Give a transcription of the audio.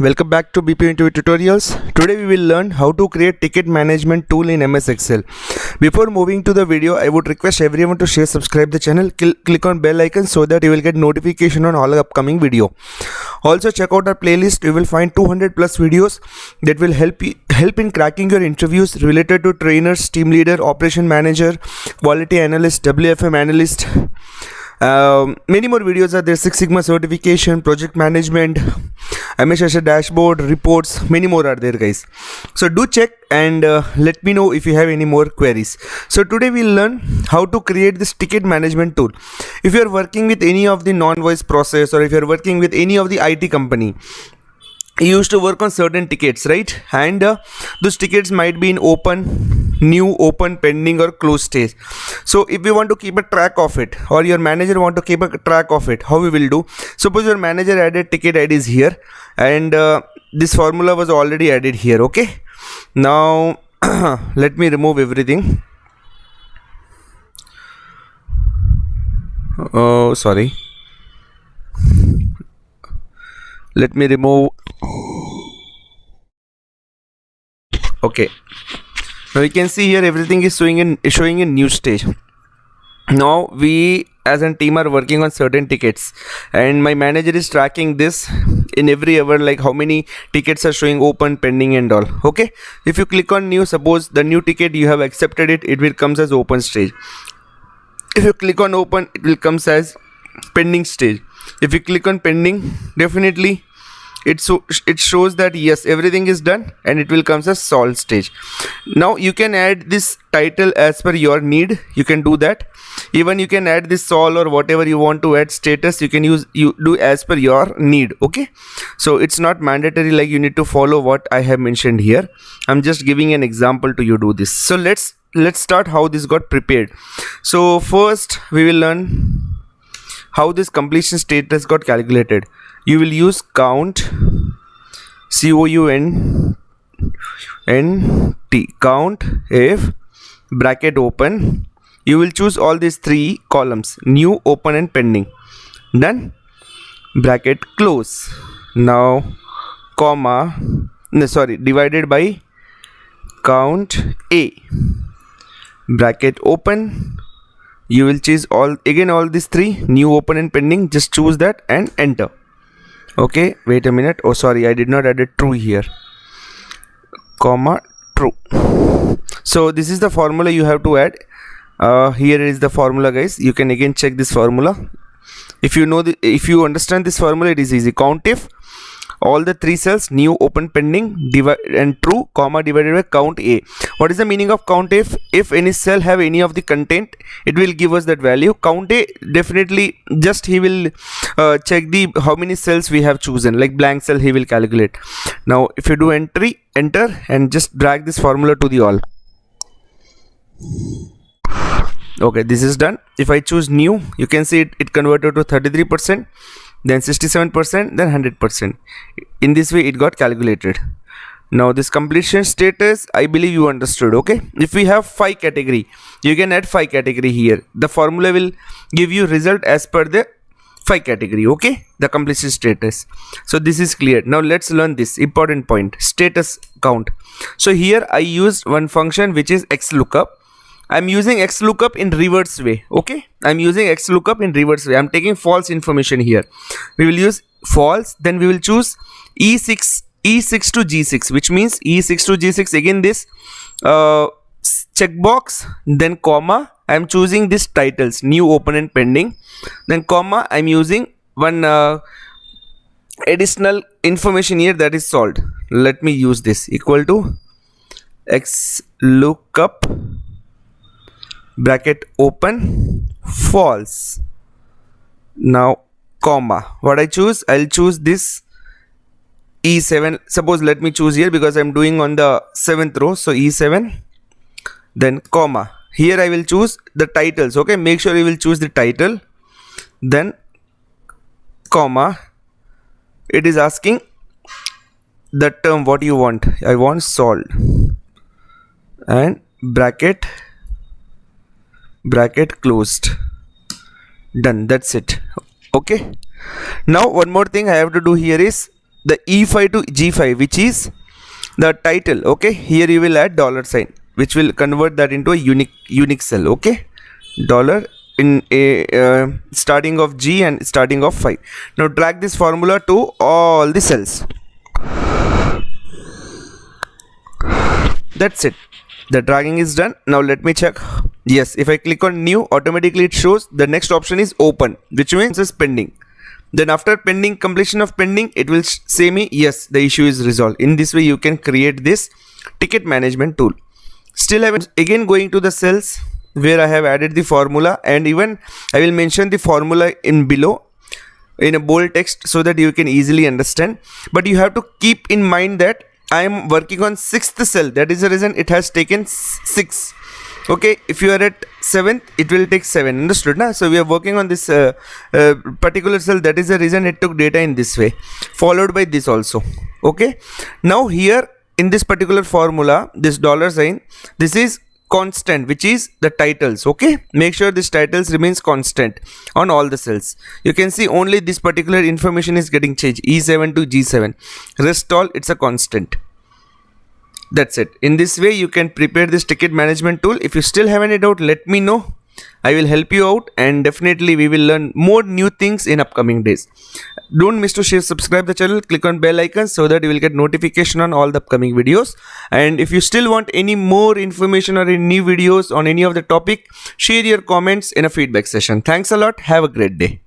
Welcome back to BP Interview Tutorials. Today we will learn how to create ticket management tool in MS Excel. Before moving to the video, I would request everyone to share, subscribe the channel, click on bell icon so that you will get notification on all upcoming video. Also check out our playlist. You will find 200 plus videos that will help in cracking your interviews related to trainers, team leader, operation manager, quality analyst, WFM analyst. Many more videos are there. Six Sigma certification, project management, MS dashboard, reports, many more are there, guys. So do check and let me know if you have any more queries. So today we'll learn how to create this ticket management tool. If you are working with any of the non-voice process, or if you are working with any of the IT company, you used to work on certain tickets, right? And those tickets might be in open, new, open, pending, or closed stage. So if you want to keep a track of it, or your manager want to keep a track of it, how we will do? Suppose your manager added ticket IDs here, and this formula was already added here. Okay, now let me remove everything. Oh, sorry. Let me remove. Okay, now you can see here everything is showing in new stage. Now we as a team are working on certain tickets, and my manager is tracking this in every hour, like how many tickets are showing open, pending and all. Okay, if you click on new, suppose the new ticket you have accepted it will comes as open stage. If you click on open, it will comes as pending stage. If you click on pending, definitely it shows that yes, everything is done, and it will comes as solved stage. Now you can add this title as per your need. You can do that. Even you can add this solve or whatever you want to add status. You can do as per your need. Okay, so it's not mandatory like you need to follow what I have mentioned here. I'm just giving an example to you do this. So let's start how this got prepared. So first we will learn how this completion status got calculated. You will use count, COUNT, count if bracket open. You will choose all these three columns: new, open and pending. Then bracket close. Now divided by count A, bracket open. You will choose all these three: new, open and pending. Just choose that and enter. Okay, wait a minute. Oh sorry, I did not add a true here. Comma true. So this is the formula you have to add. Here is the formula, guys. You can again check this formula. If you understand this formula, it is easy. Count if all the three cells: new, open, pending, divide and true, comma divided by count A. What is the meaning of count if? If any cell have any of the content, it will give us that value. Count A, definitely just he will check the how many cells we have chosen, like blank cell he will calculate. Now if you do enter and just drag this formula to the all. Okay, this is done. If I choose new, you can see it converted to 33%, then 67%, then 100%. In this way it got calculated. Now this completion status, I believe you understood. Okay, if we have 5 category, you can add 5 category here. The formula will give you result as per the 5 category. Okay, the completion status. So this is clear. Now let's learn this important point: status count. So here I used one function which is XLOOKUP. I'm using XLOOKUP in reverse way. Okay, I'm using XLOOKUP in reverse way. I'm taking false information here. We will use false, then we will choose E6 to G6, which means E6 to G6. Again this checkbox, then comma. I'm choosing this titles: new, open and pending. Then comma, I'm using one additional information here, that is solved. Let me use this equal to XLOOKUP bracket open false. Now comma, what I choose? I'll choose this E7. Suppose let me choose here because I'm doing on the 7th row. So E7, then comma. Here I will choose the titles. Okay, make sure you will choose the title. Then comma, it is asking the term what you want. I want solved, and bracket closed. Done. That's it. Okay, now one more thing I have to do here is the E5 to G5, which is the title. Okay, here you will add dollar sign, which will convert that into a unique cell. Okay, dollar in a starting of G and starting of 5. Now drag this formula to all the cells. That's it. The dragging is done. Now let me check. Yes, if I click on new, automatically it shows the next option is open, which means it's pending. Then after pending, completion of pending, it will say me yes, the issue is resolved. In this way you can create this ticket management tool. Still, I am again going to the cells where I have added the formula, and even I will mention the formula in below in a bold text so that you can easily understand. But you have to keep in mind that I am working on 6th cell. That is the reason it has taken 6. Okay, if you are at 7th, it will take 7. Understood? Na? So we are working on this particular cell. That is the reason it took data in this way, followed by this also. Okay, now here in this particular formula, this dollar sign, this is constant, which is the titles. Okay, make sure this titles remains constant on all the cells. You can see only this particular information is getting changed, E7 to G7. Rest all, it's a constant. That's it. In this way you can prepare this ticket management tool. If you still have any doubt, let me know. I will help you out, and definitely we will learn more new things in upcoming days. Don't miss to share, subscribe the channel, click on bell icon so that you will get notification on all the upcoming videos. And if you still want any more information or any new videos on any of the topic, share your comments in a feedback session. Thanks a lot. Have a great day.